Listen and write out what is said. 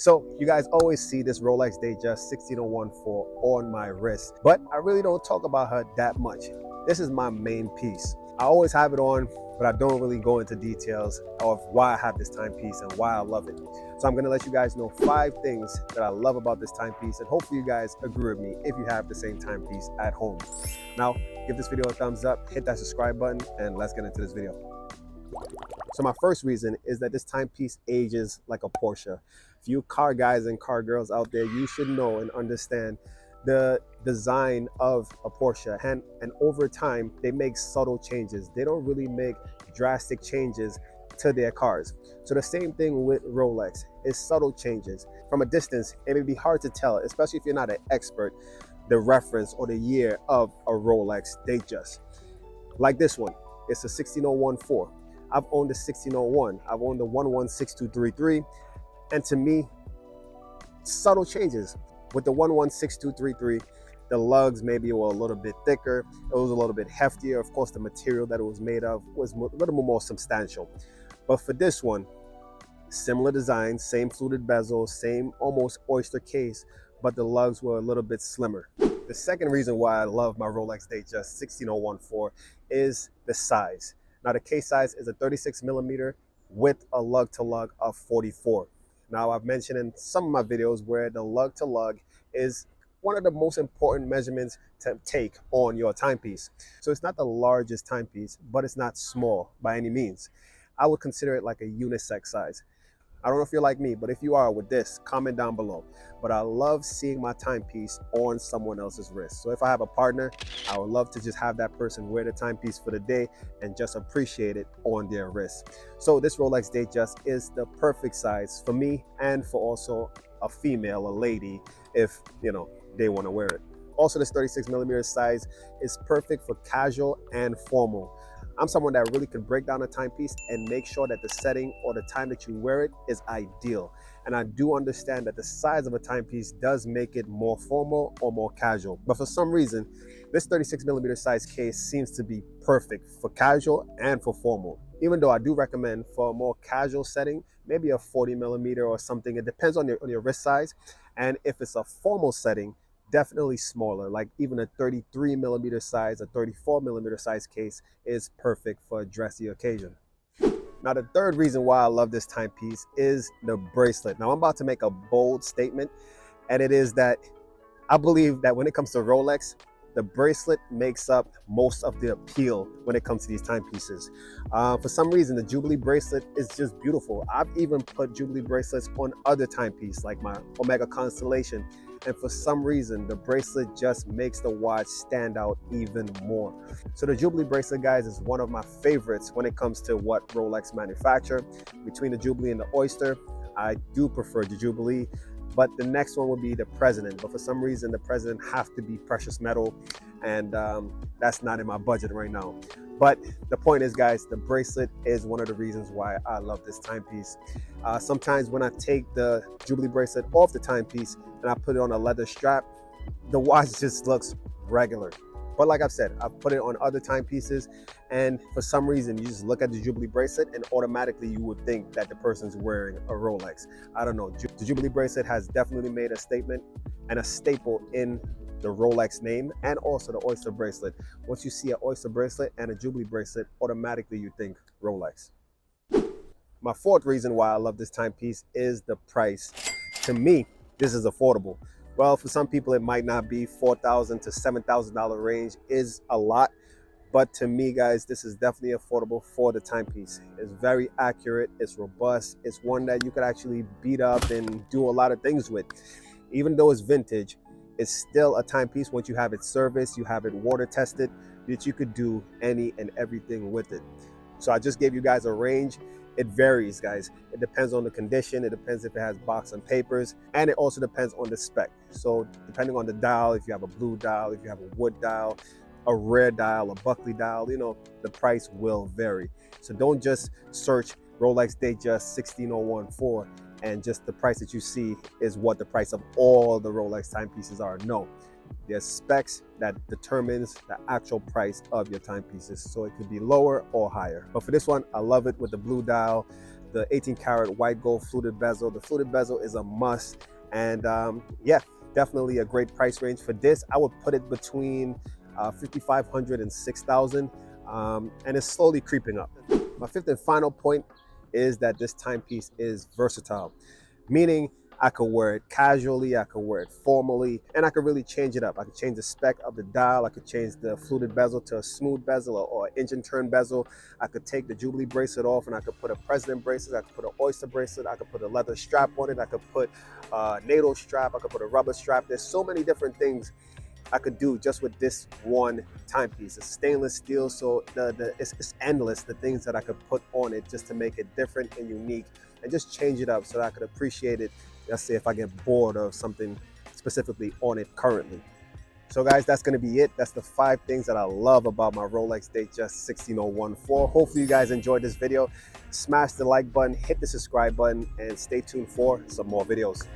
So you guys always see this Rolex Datejust 16014 on my wrist, but I really don't talk about her that much. This is my main piece. I always have it on, but I don't really go into details of why I have this timepiece and why I love it. So I'm gonna let you guys know 5 things that I love about this timepiece, and hopefully you guys agree with me if you have the same timepiece at home. Now, give this video a thumbs up, hit that subscribe button, and let's get into this video. So my first reason is that this timepiece ages like a Porsche. If you car guys and car girls out there, you should know and understand the design of a Porsche. And over time, they make subtle changes. They don't really make drastic changes to their cars. So the same thing with Rolex is subtle changes. From a distance, it may be hard to tell, especially if you're not an expert, the reference or the year of a Rolex Datejust. Like this one, it's a 16014. I've owned the 1601. I've owned the 116233. And to me, subtle changes. With the 116233, the lugs maybe were a little bit thicker. It was a little bit heftier. Of course, the material that it was made of was a little more substantial. But for this one, similar design, same fluted bezel, same almost oyster case, but the lugs were a little bit slimmer. The second reason why I love my Rolex Datejust 16014 is the size. Now the case size is a 36 millimeter with a lug to lug of 44. Now I've mentioned in some of my videos where the lug to lug is one of the most important measurements to take on your timepiece. So it's not the largest timepiece, but it's not small by any means. I would consider it like a unisex size. I don't know if you're like me, but if you are with this, comment down below. But I love seeing my timepiece on someone else's wrist. So if I have a partner, I would love to just have that person wear the timepiece for the day and just appreciate it on their wrist. So this Rolex Datejust is the perfect size for me and for also a female, a lady, if they want to wear it. Also, this 36 millimeter size is perfect for casual and formal. I'm someone that really can break down a timepiece and make sure that the setting or the time that you wear it is ideal. And I do understand that the size of a timepiece does make it more formal or more casual. But for some reason, this 36 millimeter size case seems to be perfect for casual and for formal. Even though I do recommend for a more casual setting, maybe a 40 millimeter or something. It depends on your wrist size. And if it's a formal setting, definitely smaller, like even a 33 millimeter size, a 34 millimeter size case is perfect for a dressy occasion. Now, the third reason why I love this timepiece is the bracelet. Now, I'm about to make a bold statement, and it is that I believe that when it comes to Rolex, the bracelet makes up most of the appeal when it comes to these timepieces. For some reason, the Jubilee bracelet is just beautiful. I've even put Jubilee bracelets on other timepieces like my Omega Constellation. And for some reason, the bracelet just makes the watch stand out even more. So the Jubilee bracelet, guys, is one of my favorites when it comes to what Rolex manufacture. Between the Jubilee and the Oyster, I do prefer the Jubilee. But the next one would be the President. But for some reason, the President have to be precious metal, and that's not in my budget right now. But the point is, guys, the bracelet is one of the reasons why I love this timepiece. Sometimes when I take the Jubilee bracelet off the timepiece and I put it on a leather strap, the watch just looks regular. But like I've said, I've put it on other timepieces, and for some reason, you just look at the Jubilee bracelet and automatically you would think that the person's wearing a Rolex. I don't know. The Jubilee bracelet has definitely made a statement and a staple in the Rolex name, and also the Oyster bracelet. Once you see an Oyster bracelet and a Jubilee bracelet, automatically you think Rolex. My fourth reason why I love this timepiece is the price. To me, this is affordable. Well, for some people, it might not be. $4,000 to $7,000 range is a lot. But to me, guys, this is definitely affordable for the timepiece. It's very accurate. It's robust. It's one that you could actually beat up and do a lot of things with. Even though it's vintage, it's still a timepiece. Once you have it serviced, you have it water tested, that you could do any and everything with it. So I just gave you guys a range. It varies, guys. It depends on the condition. It depends if it has box and papers, and it also depends on the spec. So depending on the dial, if you have a blue dial, if you have a wood dial, a rare dial, a Buckley dial, the price will vary. So don't just search Rolex Datejust 16014 and just the price that you see is what the price of all the Rolex timepieces are. No, there's specs that determines the actual price of your timepieces. So it could be lower or higher. But for this one, I love it with the blue dial. the 18 karat white gold fluted bezel. The fluted bezel is a must, and yeah, definitely a great price range for this. I would put it between 5,500 and 6,000, and it's slowly creeping up. My fifth and final point is that this timepiece is versatile, meaning I could wear it casually, I could wear it formally, and I could really change it up. I could change the spec of the dial, I could change the fluted bezel to a smooth bezel or engine turn bezel. I could take the Jubilee bracelet off and I could put a President bracelet, I could put an Oyster bracelet, I could put a leather strap on it, I could put a NATO strap, I could put a rubber strap. There's so many different things I could do just with this one timepiece. It's stainless steel, so it's endless, the things that I could put on it just to make it different and unique and just change it up so that I could appreciate it. Let's say if I get bored of something specifically on it currently. So guys, that's going to be it. That's the 5 things that I love about my Rolex Datejust 16014. Hopefully you guys enjoyed this video. Smash the like button, hit the subscribe button, and stay tuned for some more videos.